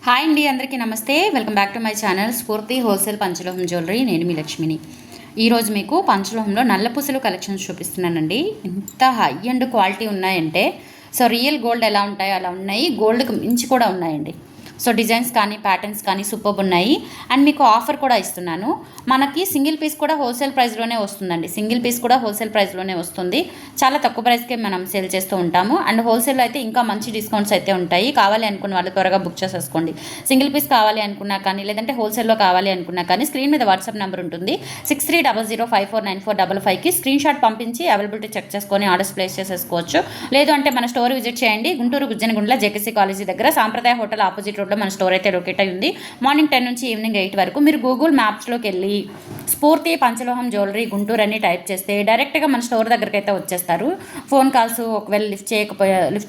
Hi అండి, అందరికీ నమస్తే. Welcome back to my channel స్ఫూర్తి హోల్సేల్ పంచలోహం జ్యువెలరీ. నేను మీ లక్ష్మిని. ఈరోజు మీకు పంచలోహంలో నల్లపూసలు కలెక్షన్స్ చూపిస్తున్నానండి. ఇంత హై అండ్ క్వాలిటీ ఉన్నాయంటే రియల్ గోల్డ్ ఎలా ఉంటాయో అలా ఉన్నాయి. గోల్డ్కి మించి కూడా ఉన్నాయండి. డిజైన్స్ కానీ ప్యాటర్న్స్ కానీ సూపర్ ఉన్నాయి. అండ్ మీకు ఆఫర్ కూడా ఇస్తున్నాను. మనకి సింగిల్ పీస్ కూడా హోల్సేల్ ప్రైస్లోనే వస్తుందండి. సింగిల్ పీస్ కూడా హోల్సేల్ ప్రైస్లోనే వస్తుంది. చాలా తక్కువ ప్రైస్కే మనం సేల్ చేస్తూ ఉంటాము. అండ్ హోల్సేల్లో అయితే ఇంకా మంచి డిస్కౌంట్స్ అయితే ఉంటాయి. కావాలి అనుకున్న వాళ్ళు త్వరగా బుక్ చేసేసుకోండి. సింగిల్ పీస్ కావాలి అనుకున్నా కానీ, లేదంటే హోల్సేల్లో కావాలి అనుకున్నా కానీ స్క్రీన్ మీద వాట్సాప్ నెంబర్ ఉంటుంది. 6300549455కి స్క్రీన్ షాట్ పంపించి అవైలబిలిటీ చెక్ చేసుకొని ఆర్డర్స్ ప్లేస్ చేసేసుకోవచ్చు. లేదు అంటే మన స్టోర్ విజిట్ చేయండి. గుంటూరు గుజ్జనగుండ్ల జేకేసీ కాలేజీ దగ్గర సాంప్రదాయ హోటల్ ఆపోజిట్ రోడ్లో మన స్టోర్ అయితే లొకేట్ అయి ఉంది. మార్నింగ్ 10 నుంచి ఈవినింగ్ 8 వరకు. మీరు గూగుల్ మ్యాప్స్లోకి వెళ్ళి స్ఫూర్తి పంచలోహం జ్యువెలరీ గుంటూరు అని టైప్ చేస్తే డైరెక్ట్గా మన స్టోర్ దగ్గరికి అయితే వచ్చేస్తారు. ఫోన్ కాల్స్ ఒకవేళ లిఫ్ట్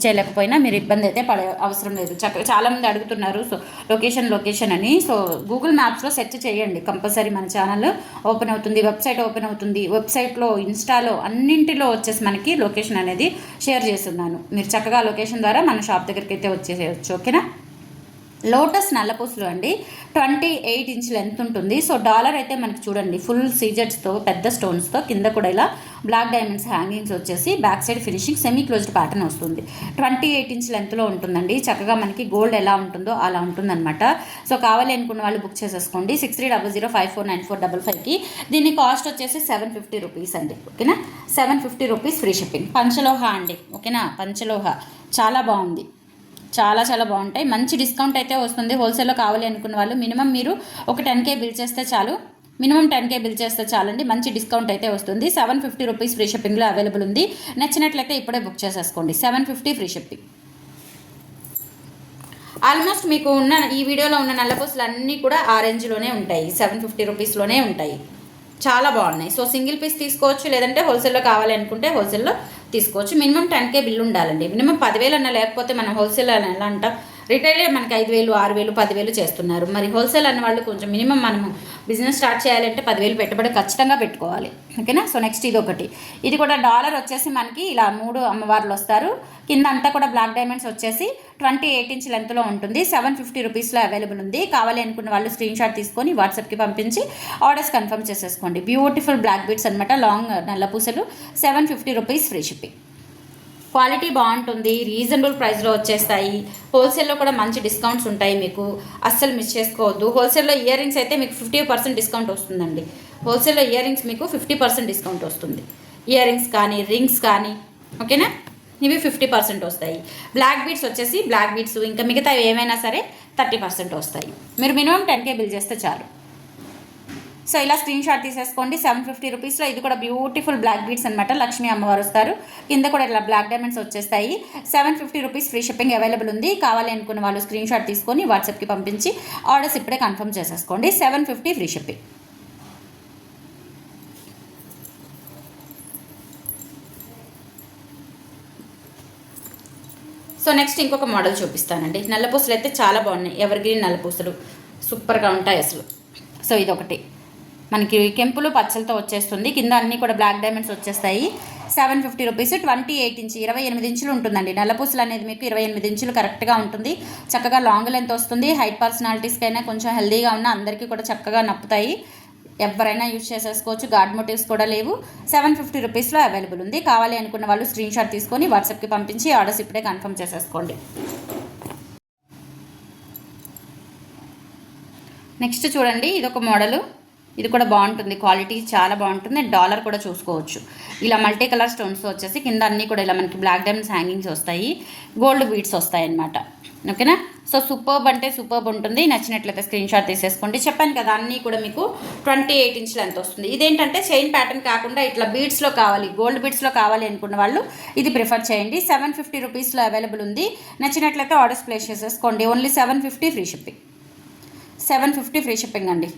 చేయలేకపోయినా మీరు ఇబ్బంది అయితే పడే అవసరం లేదు. చాలామంది అడుగుతున్నారు లొకేషన్ అని. గూగుల్ మ్యాప్స్లో సెర్చ్ చేయండి. కంపల్సరీ మన ఛానల్ ఓపెన్ అవుతుంది, వెబ్సైట్ ఓపెన్ అవుతుంది. వెబ్సైట్లో, ఇన్స్టాలో అన్నింటిలో వచ్చేసి మనకి లొకేషన్ అనేది షేర్ చేస్తున్నాను. మీరు చక్కగా లొకేషన్ ద్వారా మన షాప్ దగ్గరికి అయితే వచ్చేసేయచ్చు. ఓకేనా? లోటస్ నల్లపూసలు అండి. 28 ఇంచ్ లెంత్ ఉంటుంది. డాలర్ అయితే మనకి చూడండి ఫుల్ సీజెట్స్తో పెద్ద స్టోన్స్తో, కింద కూడా ఇలా బ్లాక్ డైమండ్స్ హ్యాంగింగ్స్ వచ్చేసి back side finishing semi closed pattern వస్తుంది. 28 ఇంచ్ లెంత్లో ఉంటుందండి. చక్కగా మనకి గోల్డ్ ఎలా ఉంటుందో అలా ఉంటుందన్నమాట. కావాలి అనుకున్న వాళ్ళు బుక్ చేసేసుకోండి. 6300549455కి. దీని కాస్ట్ వచ్చేసి 750 రూపీస్ అండి. ఓకేనా? 750 రూపీస్ ఫ్రీ షిప్పింగ్. పంచలోహ అండి. ఓకేనా? పంచలోహ చాలా బాగుంది. చాలా చాలా బాగుంటాయి. మంచి డిస్కౌంట్ అయితే వస్తుంది. హోల్సేల్లో కావాలి అనుకున్న వాళ్ళు మినిమం మీరు ఒక 10K బిల్ చేస్తే చాలు. మినిమం 10K బిల్ చేస్తే చాలండి. మంచి డిస్కౌంట్ అయితే వస్తుంది. 750 రూపీస్ ఫ్రీ షిప్పింగ్లో అవైలబుల్ ఉంది. నచ్చినట్లయితే ఇప్పుడే బుక్ చేసేసుకోండి. 750 ఫ్రీ షిప్పింగ్. ఆల్మోస్ట్ మీకు ఉన్న ఈ వీడియోలో ఉన్న నల్లపూసలు అన్నీ కూడా ఆ రేంజ్లోనే ఉంటాయి. 750 రూపీస్లోనే ఉంటాయి. చాలా బాగున్నాయి. సింగిల్ పీస్ తీసుకోవచ్చు, లేదంటే హోల్సేల్లో కావాలి అనుకుంటే హోల్సేల్లో తీసుకోవచ్చు. మినిమం 10K బిల్లు ఉండాలండి. మినిమం 10,000 అన్న, లేకపోతే మనం హోల్సేల్ అని ఎలా అంటాం, రిటైలే మనకి 5,000, 6,000, 10,000 చేస్తున్నారు. మరి హోల్సేల్ అన్న వాళ్ళు కొంచెం మినిమం మనము బిజినెస్ స్టార్ట్ చేయాలంటే 10,000 పెట్టుబడి ఖచ్చితంగా పెట్టుకోవాలి. ఓకేనా? నెక్స్ట్ ఇది ఒకటి. ఇది కూడా డాలర్ వచ్చేసి మనకి ఇలా 3 అమ్మవార్లు వస్తారు. కింద అంతా కూడా బ్లాక్ డైమండ్స్ వచ్చేసి 28 ఇంచ్ లెంత్లో ఉంటుంది. 750 రూపీస్లో అవైలబుల్ ఉంది. కావాలి అనుకున్న వాళ్ళు స్క్రీన్ షాట్ తీసుకొని వాట్సాప్కి పంపించి ఆర్డర్స్ కన్ఫర్మ్ చేసేసుకోండి. బ్యూటిఫుల్ బ్లాక్ బీడ్స్ అనమాట. లాంగ్ నల్లపూసలు. 750 రూపీస్ ఫ్రీ షిప్పింగ్. క్వాలిటీ బాగుంటుంది. రీజనబుల్ ప్రైస్లో వచ్చేస్తాయి. హోల్సేల్లో కూడా మంచి డిస్కౌంట్స్ ఉంటాయి. మీకు అస్సలు మిస్ చేసుకోవద్దు. హోల్సేల్లో ఇయర్ రింగ్స్ అయితే మీకు 50% డిస్కౌంట్ వస్తుందండి. హోల్సేల్లో ఇయర్ రింగ్స్ మీకు 50% డిస్కౌంట్ వస్తుంది. ఇయర్ రింగ్స్ కానీ, రింగ్స్ కానీ. ఓకేనా? ఇవి 50% వస్తాయి. బ్లాక్ బీడ్స్ వచ్చేసి బ్లాక్ బీడ్స్ ఇంకా మిగతా ఏమైనా సరే 30% వస్తాయి. మీరు మినిమం 10K బిల్ చేస్తే చాలు. ఇలా స్క్రీన్ షాట్ తీసేసుకోండి. 750 రూపీస్లో ఇది కూడా బ్యూటిఫుల్ బ్లాక్ బీడ్స్ అనమాట. లక్ష్మీ అమ్మవారు వస్తారు. కింద కూడా ఇలా బ్లాక్ డైమండ్స్ వచ్చేస్తాయి. 750 రూపీస్ ఫ్రీ షిప్పింగ్ అవైలబుల్ ఉంది. కావాలి అనుకున్న వాళ్ళు స్క్రీన్ షాట్ తీసుకొని వాట్సాప్కి పంపించి ఆర్డర్స్ ఇప్పుడే కన్ఫర్మ్ చేసేసుకోండి. 750 ఫ్రీ షిప్పింగ్. నెక్స్ట్ ఇంకొక మోడల్ చూపిస్తానండి. నల్లపూసలు అయితే చాలా బాగున్నాయి. ఎవర్గ్రీన్ నల్లపూసలు సూపర్గా ఉంటాయి అసలు. ఇదొకటి మనకి కెంపులు పచ్చలతో వచ్చేస్తుంది. కింద అన్నీ కూడా బ్లాక్ డైమండ్స్ వచ్చేస్తాయి. 750 రూపీస్. 28 ఇంచ్ 28 ఇంచులు ఉంటుందండి. నల్లపూసలు అనేది మీకు 28 ఇంచులు కరెక్ట్గా ఉంటుంది. చక్కగా లాంగ్ లెంత్ వస్తుంది. హైట్ పర్సనాలిటీస్కైనా కొంచెం హెల్దీగా ఉన్న అందరికీ కూడా చక్కగా నప్పుతాయి. ఎవరైనా యూజ్ చేసేసుకోవచ్చు. గాడ్ మోటివ్స్ కూడా లేవు. 750 రూపీస్లో అవైలబుల్ ఉంది. కావాలి అనుకున్న వాళ్ళు స్క్రీన్ షాట్ తీసుకొని వాట్సాప్కి పంపించి ఆర్డర్స్ ఇప్పుడే కన్ఫర్మ్ చేసేసుకోండి. నెక్స్ట్ చూడండి, ఇదొక మోడలు. ఇది కూడా బాగుంటుంది. క్వాలిటీ చాలా బాగుంటుంది. డాలర్ కూడా చూసుకోవచ్చు. ఇలా మల్టీ కలర్ స్టోన్స్ వచ్చేసి కింద అన్నీ కూడా ఇలా మనకి బ్లాక్ డైమండ్స్ హ్యాంగింగ్స్ వస్తాయి. గోల్డ్ బీడ్స్ వస్తాయి అన్నమాట. ఓకేనా? సూపర్బ్ అంటే సూపర్బ్ ఉంటుంది. నచ్చినట్లయితే స్క్రీన్ షాట్ తీసేసుకోండి. చెప్పాను కదా, అన్నీ కూడా మీకు 28 ఇంచ్ లెంత్ వస్తుంది. ఇదేంటంటే చైన్ ప్యాటర్న్ కాకుండా ఇట్లా బీడ్స్లో కావాలి, గోల్డ్ బీడ్స్లో కావాలి అనుకున్న వాళ్ళు ఇది ప్రిఫర్ చేయండి. 750 రూపీస్లో అవైలబుల్ ఉంది. నచ్చినట్లయితే ఆర్డర్స్ ప్లేస్ చేసేసుకోండి. Only 750 free shipping. 750 free shipping అండి.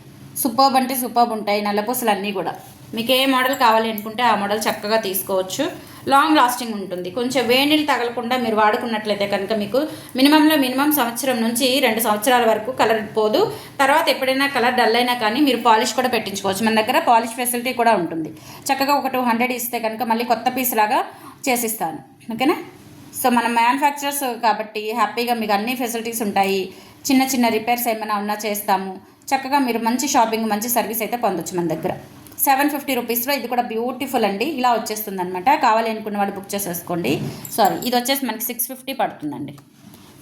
సూపర్బ్ అంటే సూపర్బ్ ఉంటాయి నల్లపూసలు అన్నీ కూడా. మీకు ఏ మోడల్ కావాలి అనుకుంటే ఆ మోడల్ చక్కగా తీసుకోవచ్చు. లాంగ్ లాస్టింగ్ ఉంటుంది. కొంచెం వేడినీళ్ళు తగలకుండా మీరు వాడుకున్నట్లయితే కనుక మీకు మినిమం సంవత్సరం నుంచి 2 సంవత్సరాల వరకు కలర్ పోదు. తర్వాత ఎప్పుడైనా కలర్ డల్ అయినా కానీ మీరు పాలిష్ కూడా పెట్టించుకోవచ్చు. మన దగ్గర పాలిష్ ఫెసిలిటీ కూడా ఉంటుంది. చక్కగా ఒక 200 ఇస్తే కనుక మళ్ళీ కొత్త పీస్ లాగా చేసిస్తాను. ఓకేనా? మనం మ్యానుఫ్యాక్చరర్స్ కాబట్టి హ్యాపీగా మీకు అన్ని ఫెసిలిటీస్ ఉంటాయి. చిన్న చిన్న రిపేర్స్ ఏమైనా ఉన్నా చేస్తాము. చక్కగా మీరు మంచి షాపింగ్, మంచి సర్వీస్ అయితే పొందొచ్చు మన దగ్గర. 750 రూపీస్లో ఇది కూడా బ్యూటిఫుల్ అండి. ఇలా వచ్చేస్తుంది అనమాట. కావాలి అనుకున్న వాళ్ళు బుక్ చేసేసుకోండి. సారీ, ఇది వచ్చేసి మనకి 650 పడుతుందండి.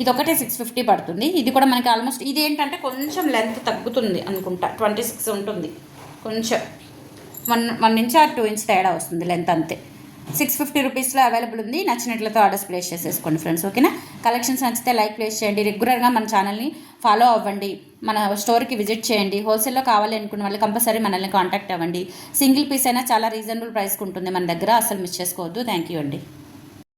ఇది ఒకటే 650 పడుతుంది. ఇది కూడా మనకి ఆల్మోస్ట్ ఇది ఏంటంటే కొంచెం లెంత్ తగ్గుతుంది అనుకుంటా, 26 ఉంటుంది. కొంచెం 1 ఇంచ్ ఆర్ 2 ఇంచ్ తేడా వస్తుంది లెంత్, అంతే. 650 రూపీస్లో అవైలబుల్ ఉంది. నచ్చినట్లయితే ఆర్డర్స్ ప్లేస్ చేసేసుకోండి ఫ్రెండ్స్, ఓకేనా. కలెక్షన్స్ నచ్చితే లైక్ ప్లేస్ చేయండి. రెగ్యులర్గా మన ఛానల్ని ఫాలో అవ్వండి. మన స్టోర్కి విజిట్ చేయండి. హోల్సేల్లో కావాలి అనుకున్న వాళ్ళు కంపల్సరీ మనల్ని కాంటాక్ట్ అవ్వండి. సింగిల్ పీస్ అయినా చాలా రీజనబుల్ ప్రైస్కి ఉంటుంది మన దగ్గర. అసలు మిస్ చేసుకోవద్దు. థ్యాంక్ యూ అండి.